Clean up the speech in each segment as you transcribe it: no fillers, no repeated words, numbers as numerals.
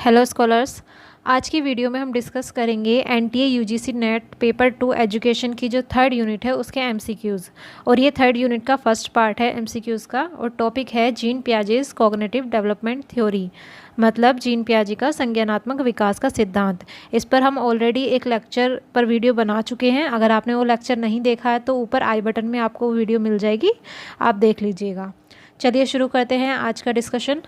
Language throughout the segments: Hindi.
Hello scholars. आज की वीडियो में हम डिस्कस करेंगे NTA UGC net paper 2 education की जो थर्ड यूनिट है उसके एमसीक्यूज़। और ये थर्ड यूनिट का फर्स्ट पार्ट है एमसीक्यूज़ का, और टॉपिक है gene Piaget's cognitive development theory, मतलब जीन पियाजे का संज्ञानात्मक विकास का सिद्धांत। इस पर हम ऑलरेडी एक लेक्चर पर वीडियो बना चुके हैं। अगर आपने वो लेक्चर नहीं देखा है तो ऊपर आई बटन में आपको वीडियो मिल जाएगी, आप देख लीजिएगा। चलिए शुरू करते हैं आज का डिस्कशन।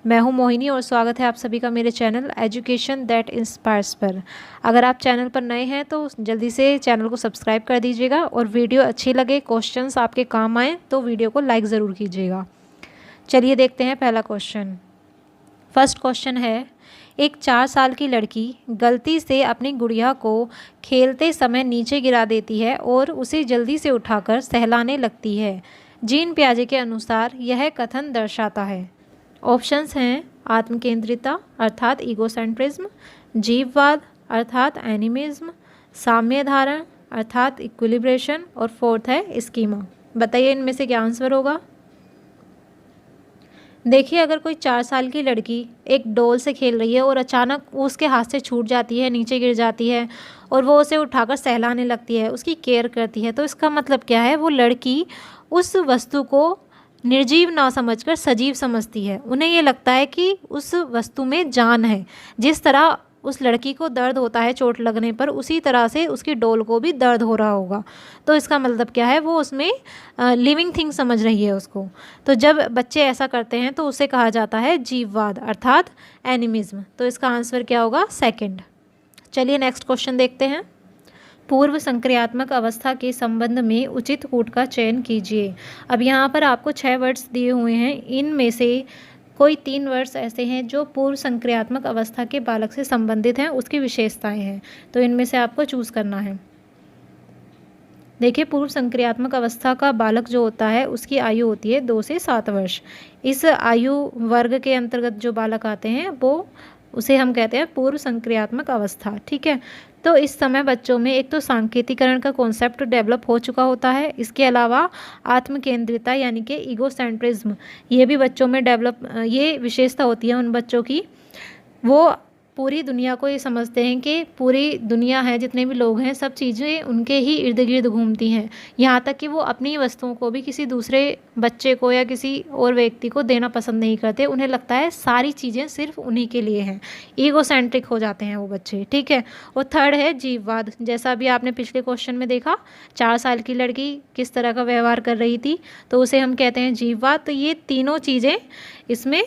मैं हूं मोहिनी और स्वागत है आप सभी का मेरे चैनल एजुकेशन दैट इंस्पायर्स पर। अगर आप चैनल पर नए हैं तो जल्दी से चैनल को सब्सक्राइब कर दीजिएगा, और वीडियो अच्छी लगे, क्वेश्चंस आपके काम आए तो वीडियो को लाइक ज़रूर कीजिएगा। चलिए देखते हैं पहला क्वेश्चन। फर्स्ट क्वेश्चन है, एक 4 साल की लड़की गलती से अपनी गुड़िया को खेलते समय नीचे गिरा देती है और उसे जल्दी से उठाकर सहलाने लगती है। जीन पियाजे के अनुसार यह कथन दर्शाता है। ऑप्शंस हैं आत्मकेंद्रिता अर्थात ईगोसेंट्रिज्म, जीववाद अर्थात एनिमिज्म, साम्य धारण अर्थात इक्विलिब्रेशन, और फोर्थ है स्कीमा। बताइए इनमें से क्या आंसर होगा। देखिए, अगर कोई 4 साल की लड़की एक डॉल से खेल रही है और अचानक वो उसके हाथ से छूट जाती है, नीचे गिर जाती है, और वो उसे उठाकर सहलाने लगती है, उसकी केयर करती है, तो इसका मतलब क्या है, वो लड़की उस वस्तु को निर्जीव ना समझकर सजीव समझती है। उन्हें ये लगता है कि उस वस्तु में जान है। जिस तरह उस लड़की को दर्द होता है चोट लगने पर, उसी तरह से उसकी डॉल को भी दर्द हो रहा होगा। तो इसका मतलब क्या है, वो उसमें लिविंग थिंग समझ रही है उसको। तो जब बच्चे ऐसा करते हैं तो उसे कहा जाता है जीववाद अर्थात एनिमिज्म। तो इसका आंसर क्या होगा, सेकंड। चलिए नेक्स्ट क्वेश्चन देखते हैं। पूर्व संक्रियात्मक अवस्था के संबंध में उचित कूट का चयन कीजिए। अब यहाँ पर आपको 6 वर्ड्स दिए हुए हैं। इनमें से कोई 3 वर्ड्स ऐसे हैं जो पूर्व संक्रियात्मक अवस्था के बालक से संबंधित हैं, उसकी विशेषताएं हैं। तो इनमें से आपको चूज़ करना है। देखिए, पूर्व संक्रियात्मक अवस्था का बालक जो होता है उसकी आयु होती है 2 से 7 वर्ष। इस आयु वर्ग के अंतर्गत जो बालक आते हैं वो उसे हम कहते हैं पूर्व संक्रियात्मक अवस्था। ठीक है। तो इस समय बच्चों में एक तो सांकेतिकरण का कॉन्सेप्ट डेवलप हो चुका होता है। इसके अलावा आत्मकेंद्रिता यानी कि ईगोसेंट्रिज्म, ये भी बच्चों में डेवलप, ये विशेषता होती है उन बच्चों की। वो पूरी दुनिया को ये समझते हैं कि पूरी दुनिया है, जितने भी लोग हैं, सब चीज़ें उनके ही इर्द गिर्द घूमती हैं। यहाँ तक कि वो अपनी वस्तुओं को भी किसी दूसरे बच्चे को या किसी और व्यक्ति को देना पसंद नहीं करते। उन्हें लगता है सारी चीज़ें सिर्फ उन्हीं के लिए हैं। ईगोसेंट्रिक हो जाते हैं वो बच्चे। ठीक है। और थर्ड है जीववाद। जैसा अभी आपने पिछले क्वेश्चन में देखा, 4 साल की लड़की किस तरह का व्यवहार कर रही थी, तो उसे हम कहते हैं जीववाद। तो ये तीनों चीज़ें इसमें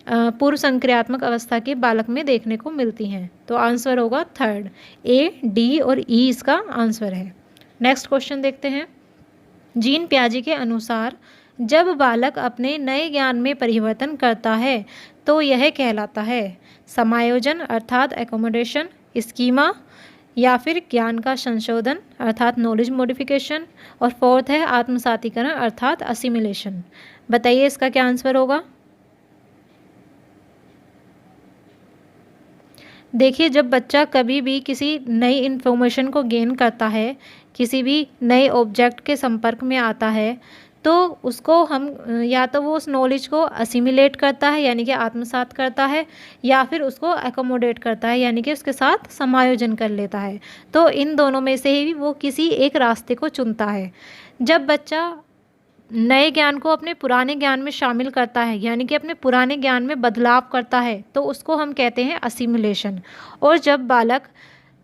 पूर्व संक्रियात्मक अवस्था के बालक में देखने को मिलती हैं। तो आंसर होगा थर्ड, ए, डी और ई इसका आंसर है। नेक्स्ट क्वेश्चन देखते हैं। जीन पियाजे के अनुसार जब बालक अपने नए ज्ञान में परिवर्तन करता है तो यह कहलाता है समायोजन अर्थात एकोमोडेशन, स्कीमा, या फिर ज्ञान का संशोधन अर्थात नॉलेज मॉडिफिकेशन, और फोर्थ है आत्मसातीकरण अर्थात असिमिलेशन। बताइए इसका क्या आंसर होगा। देखिए, जब बच्चा कभी भी किसी नई इन्फॉर्मेशन को गेन करता है, किसी भी नए ऑब्जेक्ट के संपर्क में आता है, तो उसको हम या तो वो उस नॉलेज को असिमिलेट करता है यानी कि आत्मसात करता है, या फिर उसको एकोमोडेट करता है यानी कि उसके साथ समायोजन कर लेता है। तो इन दोनों में से ही वो किसी एक रास्ते को चुनता है। जब बच्चा नए ज्ञान को अपने पुराने ज्ञान में शामिल करता है यानी कि अपने पुराने ज्ञान में बदलाव करता है, तो उसको हम कहते हैं असिमिलेशन। और जब बालक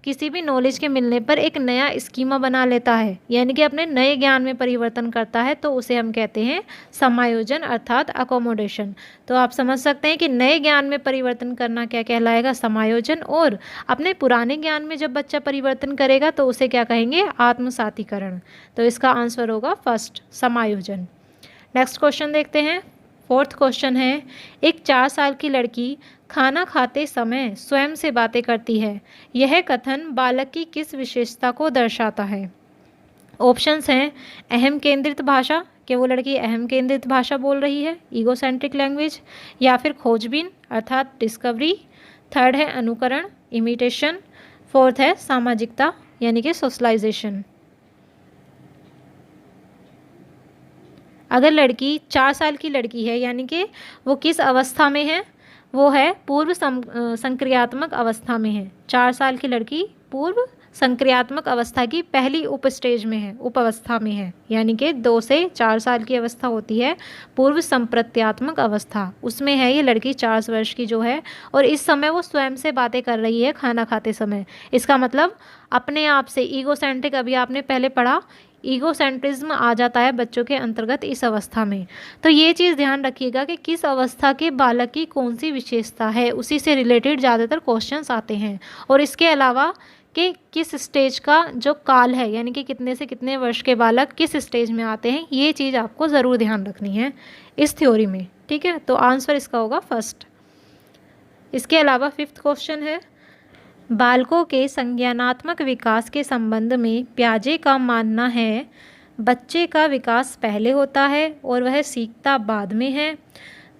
किसी भी नॉलेज के मिलने पर एक नया स्कीमा बना लेता है यानी कि अपने नए ज्ञान में परिवर्तन करता है, तो उसे हम कहते हैं समायोजन अर्थात अकोमोडेशन। तो आप समझ सकते हैं कि नए ज्ञान में परिवर्तन करना क्या कहलाएगा, समायोजन, और अपने पुराने ज्ञान में जब बच्चा परिवर्तन करेगा तो उसे क्या कहेंगे, आत्मसातीकरण। तो इसका आंसर होगा फर्स्ट, समायोजन। नेक्स्ट क्वेश्चन देखते हैं। फोर्थ क्वेश्चन है, एक 4 साल की लड़की खाना खाते समय स्वयं से बातें करती है। यह कथन बालक की किस विशेषता को दर्शाता है। ऑप्शंस हैं अहम केंद्रित भाषा, कि वो लड़की अहम केंद्रित भाषा बोल रही है, ईगोसेंट्रिक लैंग्वेज, या फिर खोजबीन अर्थात डिस्कवरी, थर्ड है अनुकरण इमिटेशन, फोर्थ है सामाजिकता यानी कि सोशलाइजेशन। अगर लड़की 4 साल की लड़की है यानी कि वो किस अवस्था में है, वो है पूर्व संक्रियात्मक अवस्था में है। 4 साल की लड़की पूर्व संक्रियात्मक अवस्था की पहली उप स्टेज में है, उप अवस्था में है, यानी कि 2 से 4 साल की अवस्था होती है पूर्व संप्रत्यात्मक अवस्था, उसमें है ये लड़की 4 वर्ष की जो है। और इस समय वो स्वयं से बातें कर रही है खाना खाते समय। इसका मतलब अपने आप से ईगोसेंट्रिक, अभी आपने पहले पढ़ा, ईगोसेंट्रिज्म आ जाता है बच्चों के अंतर्गत इस अवस्था में। तो ये चीज़ ध्यान रखिएगा कि किस अवस्था के बालक की कौन सी विशेषता है, उसी से रिलेटेड ज़्यादातर क्वेश्चंस आते हैं। और इसके अलावा कि किस स्टेज का जो काल है, यानी कि कितने से कितने वर्ष के बालक किस स्टेज में आते हैं, ये चीज़ आपको ज़रूर ध्यान रखनी है इस थ्योरी में। ठीक है, तो आंसर इसका होगा फर्स्ट। इसके अलावा 5th क्वेश्चन है, बालकों के संज्ञानात्मक विकास के संबंध में पियाजे का मानना है बच्चे का विकास पहले होता है और वह सीखता बाद में है।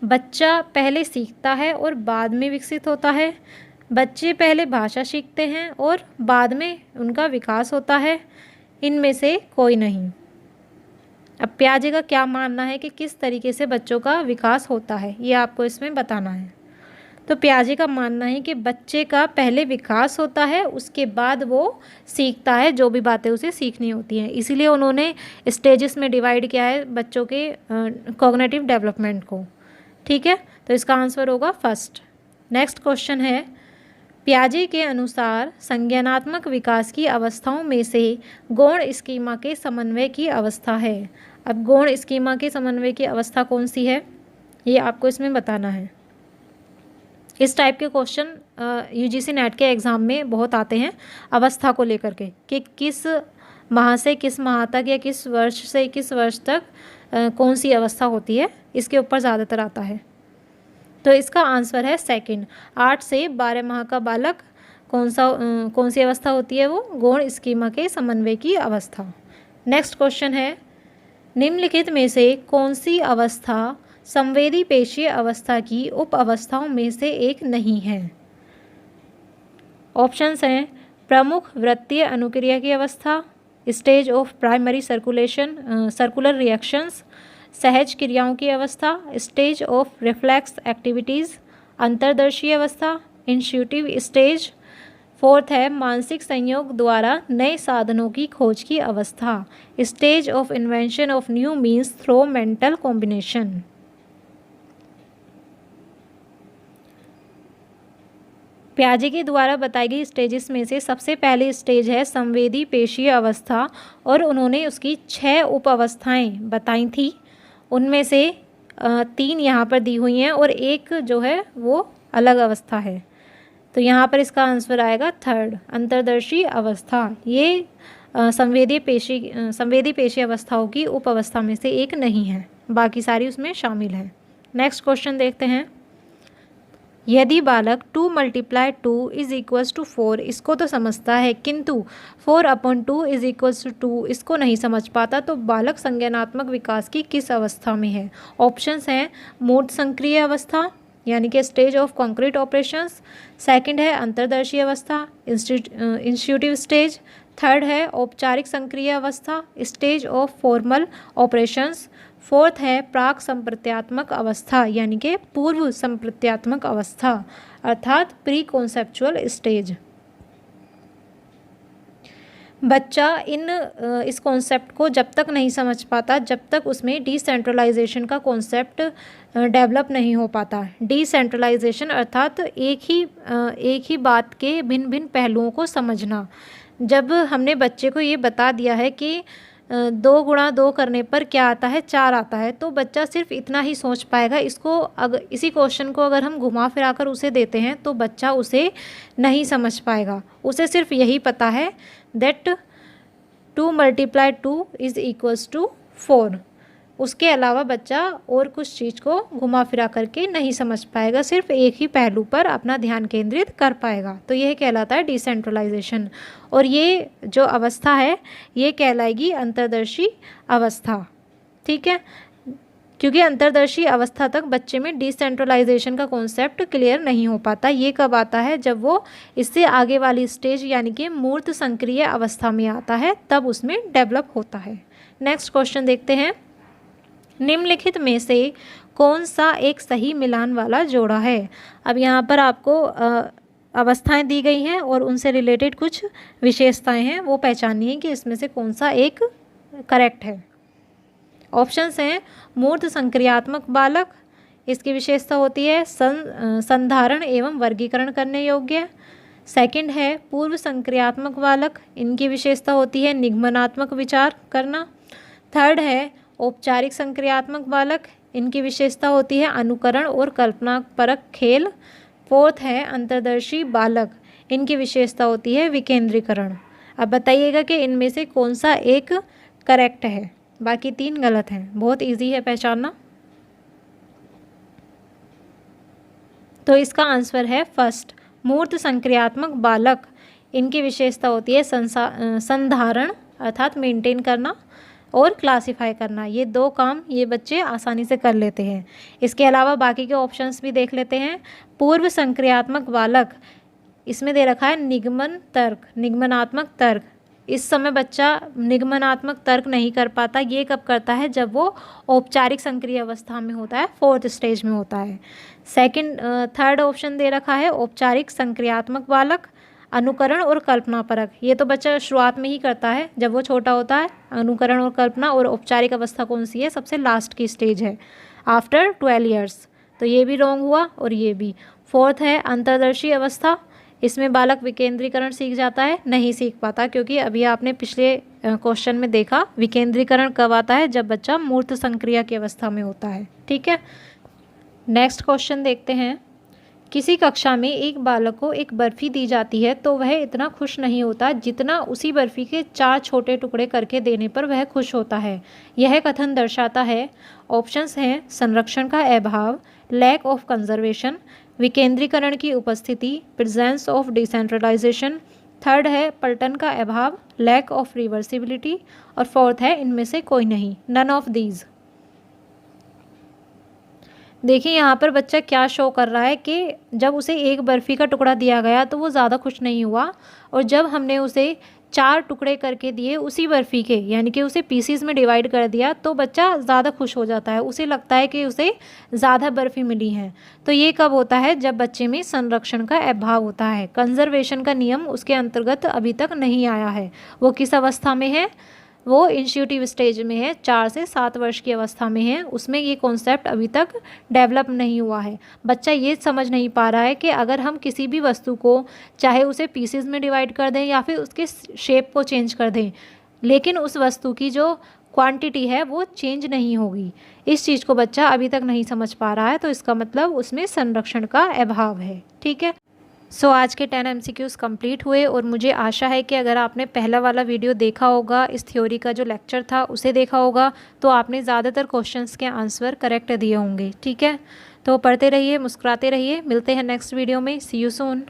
बच्चा पहले सीखता है और बाद में विकसित होता है। बच्चे पहले भाषा सीखते हैं और बाद में उनका विकास होता है। इनमें से कोई नहीं। अब पियाजे का क्या मानना है कि किस तरीके से बच्चों का विकास होता है, ये आपको इसमें बताना है। तो पियाजे का मानना है कि बच्चे का पहले विकास होता है, उसके बाद वो सीखता है जो भी बातें उसे सीखनी होती हैं। इसीलिए उन्होंने स्टेजेस में डिवाइड किया है बच्चों के कॉग्निटिव डेवलपमेंट को। ठीक है, तो इसका आंसर होगा फर्स्ट। नेक्स्ट क्वेश्चन है, पियाजे के अनुसार संज्ञानात्मक विकास की अवस्थाओं में से गौण स्कीमा के समन्वय की अवस्था है। अब गौण स्कीमा के समन्वय की अवस्था कौन सी है, ये आपको इसमें बताना है। इस टाइप के क्वेश्चन यूजीसी नेट के एग्ज़ाम में बहुत आते हैं अवस्था को लेकर के, कि किस माह से किस माह तक या किस वर्ष से किस वर्ष तक कौन सी अवस्था होती है, इसके ऊपर ज़्यादातर आता है। तो इसका आंसर है सेकंड। 8 से 12 माह का बालक कौन सी अवस्था होती है, वो गौण स्कीमा के समन्वय की अवस्था। नेक्स्ट क्वेश्चन है, निम्नलिखित में से कौन सी अवस्था संवेदी पेशीय अवस्था की उप अवस्थाओं में से एक नहीं है। ऑप्शंस हैं, प्रमुख वृत्तीय अनुक्रिया की अवस्था, stage of primary circular reactions, सहज क्रियाओं की अवस्था, स्टेज ऑफ रिफ्लेक्स एक्टिविटीज़, अंतर्दर्शी अवस्था, इंट्यूटिव स्टेज। 4th है मानसिक संयोग द्वारा नए साधनों की खोज की अवस्था, stage of invention of new means through mental combination. पियाजे के द्वारा बताई गई स्टेजेस में से सबसे पहली स्टेज है संवेदी पेशीय अवस्था, और उन्होंने उसकी 6 उप अवस्थाएं बताई थी। उनमें से 3 यहाँ पर दी हुई हैं और एक जो है वो अलग अवस्था है। तो यहाँ पर इसका आंसर आएगा थर्ड, अंतर्दर्शी अवस्था। ये संवेदी पेशी अवस्थाओं की उप अवस्था में से एक नहीं है, बाकी सारी उसमें शामिल है। नेक्स्ट क्वेश्चन देखते हैं, यदि बालक 2 × 2 = 4, इसको तो समझता है, किंतु 4/2 = 2 इसको नहीं समझ पाता, तो बालक संज्ञानात्मक विकास की किस अवस्था में है। ऑप्शंस हैं, मूर्त संक्रिय अवस्था यानी कि stage of concrete operations, second है अंतर्दर्शी अवस्था इंस्टीट्यूटिव स्टेज, थर्ड है औपचारिक संक्रिय अवस्था stage of formal operations, 4th है प्राक संप्रत्यात्मक अवस्था यानी कि पूर्व संप्रत्यात्मक अवस्था अर्थात प्री कॉन्सेप्चुअल स्टेज। बच्चा इस कॉन्सेप्ट को जब तक नहीं समझ पाता जब तक उसमें डिसेंट्रलाइजेशन का कॉन्सेप्ट डेवलप नहीं हो पाता। डिसेंट्रलाइजेशन अर्थात एक ही बात के भिन्न भिन्न पहलुओं को समझना। जब हमने बच्चे को ये बता दिया है कि 2 × 2 करने पर क्या आता है, 4 आता है, तो बच्चा सिर्फ इतना ही सोच पाएगा। इसको अगर इसी क्वेश्चन को अगर हम घुमा फिरा कर उसे देते हैं तो बच्चा उसे नहीं समझ पाएगा। उसे सिर्फ यही पता है दैट 2 × 2 = 4। उसके अलावा बच्चा और कुछ चीज़ को घुमा फिरा करके नहीं समझ पाएगा, सिर्फ एक ही पहलू पर अपना ध्यान केंद्रित कर पाएगा। तो यह कहलाता है डिसेंट्रलाइजेशन, और ये जो अवस्था है ये कहलाएगी अंतर्दर्शी अवस्था। ठीक है, क्योंकि अंतर्दर्शी अवस्था तक बच्चे में डिसेंट्रलाइजेशन का कॉन्सेप्ट क्लियर नहीं हो पाता। ये कब आता है, जब वो इससे आगे वाली स्टेज यानी कि मूर्त संक्रिय अवस्था में आता है, तब उसमें डेवलप होता है। नेक्स्ट क्वेश्चन देखते हैं, निम्नलिखित में से कौन सा एक सही मिलान वाला जोड़ा है। अब यहाँ पर आपको अवस्थाएं दी गई हैं और उनसे रिलेटेड कुछ विशेषताएं हैं, वो पहचाननी है कि इसमें से कौन सा एक करेक्ट है। ऑप्शंस हैं मूर्त संक्रियात्मक बालक, इसकी विशेषता होती है संधारण एवं वर्गीकरण करने योग्य। सेकंड है पूर्व संक्रियात्मक बालक, इनकी विशेषता होती है निगमनात्मक विचार करना। थर्ड है औपचारिक संक्रियात्मक बालक, इनकी विशेषता होती है अनुकरण और कल्पनापरक खेल। फोर्थ है अंतर्दर्शी बालक, इनकी विशेषता होती है विकेंद्रीकरण। अब बताइएगा कि इनमें से कौन सा एक करेक्ट है, बाकी 3 गलत हैं। बहुत इजी है पहचानना। तो इसका आंसर है फर्स्ट, मूर्त संक्रियात्मक बालक, इनकी विशेषता होती है संधारण अर्थात मेंटेन करना और क्लासिफाई करना। ये 2 काम ये बच्चे आसानी से कर लेते हैं। इसके अलावा बाकी के ऑप्शंस भी देख लेते हैं। पूर्व संक्रियात्मक बालक, इसमें दे रखा है निगमन तर्क, निगमनात्मक तर्क। इस समय बच्चा निगमनात्मक तर्क नहीं कर पाता, ये कब करता है, जब वो औपचारिक संक्रिय अवस्था में होता है, 4th स्टेज में होता है। थर्ड ऑप्शन दे रखा है औपचारिक संक्रियात्मक बालक, अनुकरण और कल्पनापरक। ये तो बच्चा शुरुआत में ही करता है जब वो छोटा होता है, अनुकरण और कल्पना। और औपचारिक अवस्था कौन सी है, सबसे लास्ट की स्टेज है, आफ्टर 12 ईयर्स। तो ये भी रॉन्ग हुआ और ये भी। फोर्थ है अंतर्दर्शी अवस्था, इसमें बालक विकेंद्रीकरण सीख जाता है, नहीं सीख पाता, क्योंकि अभी आपने पिछले क्वेश्चन में देखा विकेंद्रीकरण कब आता है, जब बच्चा मूर्त संक्रिया की अवस्था में होता है। ठीक है, नेक्स्ट क्वेश्चन देखते हैं। किसी कक्षा में एक बालक को एक बर्फ़ी दी जाती है तो वह इतना खुश नहीं होता जितना उसी बर्फ़ी के 4 छोटे टुकड़े करके देने पर वह खुश होता है। यह कथन दर्शाता है। ऑप्शंस हैं संरक्षण का अभाव, लैक ऑफ कंजर्वेशन, विकेंद्रीकरण की उपस्थिति, प्रेजेंस ऑफ डिसेंट्रलाइजेशन। थर्ड है पलटन का अभाव, लैक ऑफ रिवर्सिबिलिटी। और फोर्थ है इनमें से कोई नहीं, नन ऑफ दीज। देखिए यहाँ पर बच्चा क्या शो कर रहा है कि जब उसे एक बर्फ़ी का टुकड़ा दिया गया तो वो ज़्यादा खुश नहीं हुआ, और जब हमने उसे 4 टुकड़े करके दिए उसी बर्फ़ी के, यानी कि उसे पीसीज में डिवाइड कर दिया, तो बच्चा ज़्यादा खुश हो जाता है, उसे लगता है कि उसे ज़्यादा बर्फ़ी मिली है। तो ये कब होता है, जब बच्चे में संरक्षण का अभाव होता है, कंजर्वेशन का नियम उसके अंतर्गत अभी तक नहीं आया है। वो किस अवस्था में है, वो इंस्टीट्यूटिव स्टेज में है, 4 से 7 वर्ष की अवस्था में है, उसमें ये कॉन्सेप्ट अभी तक डेवलप नहीं हुआ है। बच्चा ये समझ नहीं पा रहा है कि अगर हम किसी भी वस्तु को चाहे उसे पीसेस में डिवाइड कर दें या फिर उसके शेप को चेंज कर दें, लेकिन उस वस्तु की जो क्वांटिटी है वो चेंज नहीं होगी। इस चीज़ को बच्चा अभी तक नहीं समझ पा रहा है, तो इसका मतलब उसमें संरक्षण का अभाव है। ठीक है, सो आज के 10 MCQs कंप्लीट हुए, और मुझे आशा है कि अगर आपने पहला वाला वीडियो देखा होगा, इस थ्योरी का जो लेक्चर था उसे देखा होगा, तो आपने ज़्यादातर क्वेश्चंस के आंसर करेक्ट दिए होंगे। ठीक है, तो पढ़ते रहिए, मुस्कुराते रहिए, मिलते हैं नेक्स्ट वीडियो में। सी यू सून।